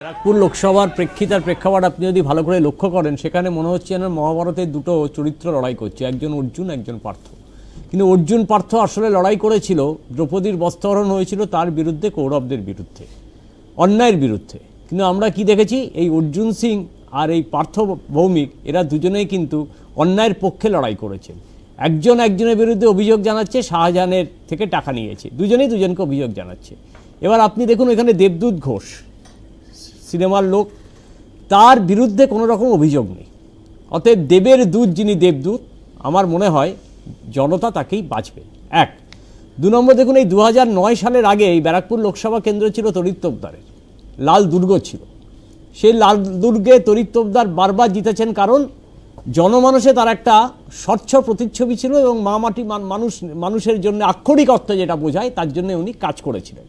ব্যারাকপুর লোকসভার প্রেক্ষাপট আপনি যদি ভালো করে লক্ষ্য করেন, সেখানে মনে হচ্ছে যেন মহাভারতের দুটো চরিত্র লড়াই করছে, একজন অর্জুন, একজন পার্থ। কিন্তু অর্জুন পার্থ আসলে লড়াই করেছিল, দ্রৌপদীর বস্ত্রহরণ হয়েছিল তার বিরুদ্ধে, কৌরবদের বিরুদ্ধে, অন্যায়ের বিরুদ্ধে। কিন্তু আমরা কি দেখেছি, এই অর্জুন সিং আর এই পার্থ ভৌমিক এরা দুজনেই কিন্তু অন্যায়ের পক্ষে লড়াই করেছেন। একজন একজনের বিরুদ্ধে অভিযোগ জানাচ্ছে শাহজাহানের থেকে টাকা নিয়েছে, দুজনেই দুজনকে অভিযোগ জানাচ্ছে। এবার আপনি দেখুন, এখানে দেবদূত ঘোষ সিনেমার লোক, তার বিরুদ্ধে কোনো রকম অভিযোগ নেই। অতএব দেবের দূত যিনি দেবদূত, আমার মনে হয় জনতা তাকেই বাঁচবে। এক। দু নম্বর দেখুন, এই 2009 সালের আগে এই ব্যারাকপুর লোকসভা কেন্দ্র ছিল তড়িৎ তোপদারের, লাল দুর্গ ছিল। সেই লাল দুর্গে তড়িৎ তোপদার বারবার জিতেছেন, কারণ জনমানসে তার একটা স্বচ্ছ প্রতিচ্ছবি ছিল এবং মা মাটি মানুষের জন্য আক্ষরিক অর্থে যেটা বোঝায় তার জন্য উনি কাজ করেছিলেন।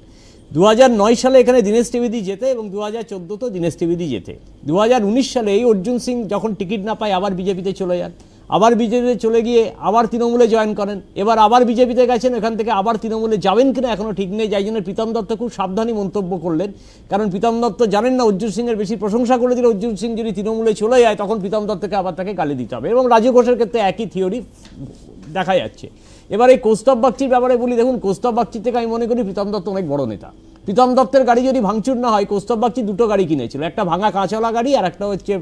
2009 সালে এখানে দীনেশ ত্রিবেদী জেতে এবং 2014তেও দীনেশ ত্রিবেদী জেতে। 2019 সালে এই অর্জুন সিং যখন টিকিট না পায় আবার বিজেপিতে চলে যান, আবার বিজেপিতে চলে গিয়ে আবার তৃণমূলে জয়েন করেন, এবার আবার বিজেপিতে গেছেন, এখান থেকে আবার তৃণমূলে যাবেন কিনা এখনও ঠিক নেই। যাই জন্য প্রীতম দত্ত খুব সাবধানী মন্তব্য করলেন, কারণ প্রীতম দত্ত জানেন না, অর্জুন সিংয়ের বেশি প্রশংসা করে দিলে অর্জুন সিং যদি তৃণমূলে চলে যায় তখন প্রীতম দত্তকে আবার তাকে গালি দিতে হবে। এবং রাজু ঘোষের ক্ষেত্রে একই থিওরি দেখা যাচ্ছে। এবার এই কৌস্তব বাগচির ব্যাপারে বলি, দেখুন কৌস্তব বাগচি থেকে আমি মনে করি প্রীতম দত্ত অনেক বড় নেতা। প্রীতম দত্তের গাড়ি যদি ভাঙচুর না হয়, কৌস্তব বাগচি দুটো গাড়ি কিনেছিল, একটা ভাঙা কাঁচওয়ালা গাড়ি আর একটা হচ্ছে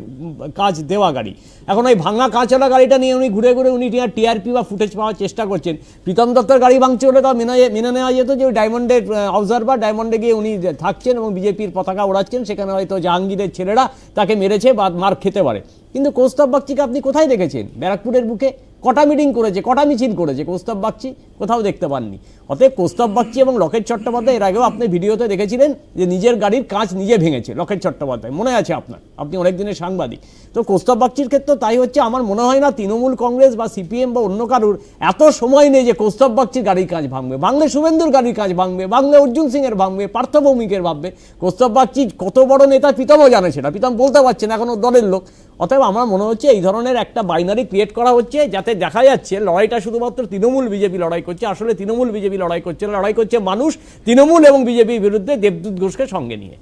কাঁচ দেওয়া গাড়ি। এখন ওই ভাঙা কাঁচওয়ালা গাড়িটা নিয়ে উনি ঘুরে ঘুরে উনি টিআরপি বা ফুটেজ পাওয়ার চেষ্টা করছেন। প্রীতম দত্তের গাড়ি ভাঙচুর হলে তাও মেনে নেওয়া যেত যে ওই ডায়মন্ডের অবজারভার, ডায়মন্ডে গিয়ে উনি থাকছেন এবং বিজেপির পতাকা ওড়াচ্ছেন, সেখানে হয়তো জাহাঙ্গীরের ছেলেরা তাকে মেরেছে বা মার খেতে পারে। কিন্তু কৌস্তব বাগচিকে আপনি কোথায় দেখেছেন? ব্যারাকপুরের বুকে কটা মিটিং করেছে, কটা মিছিল করেছে কৌস্তব বাগচি? কোথাও দেখতে পাননি। অতএব কৌস্তব বাগচি এবং লকেট চট্টোপাধ্যায় এর আগেও আপনি ভিডিওতে দেখেছিলেন যে নিজের গাড়ির কাঁচ নিজে ভেঙেছে লকেট চট্টোপাধ্যায়, মনে আছে আপনার, আপনি অনেক দিনের সাংবাদিক। তো কৌস্তব বাগচির ক্ষেত্রে তাই হচ্ছে। আমার মনে হয় না তৃণমূল কংগ্রেস বা সিপিএম বা অন্য কারুর এত সময় নেই যে কৌস্তব বাগচির গাড়ির কাঁচ ভাঙবে। বাংলা শুভেন্দুর গাড়ির কাঁচ ভাঙবে, বাংলা অর্জুন সিংয়ের ভাঙবে, পার্থ ভৌমিকের ভাববে। কৌস্তব বাগচি কত বড় নেতা প্রীতমও জানে, সেটা প্রীতম বলতে পারছে না, এখনো দলের লোক। অতএব আমার মনে হচ্ছে এই ধরনের একটা বাইনারি ক্রিয়েট করা হচ্ছে, যাতে দেখা যাচ্ছে লড়াইটা শুধুমাত্র তৃণমূল বিজেপি লড়াই করছে। আসলে তৃণমূল বিজেপি লড়াই করছে না, লড়াই করছে মানুষ তৃণমূল এবং বিজেপির বিরুদ্ধে দেবদূত ঘোষকে সঙ্গে নিয়ে।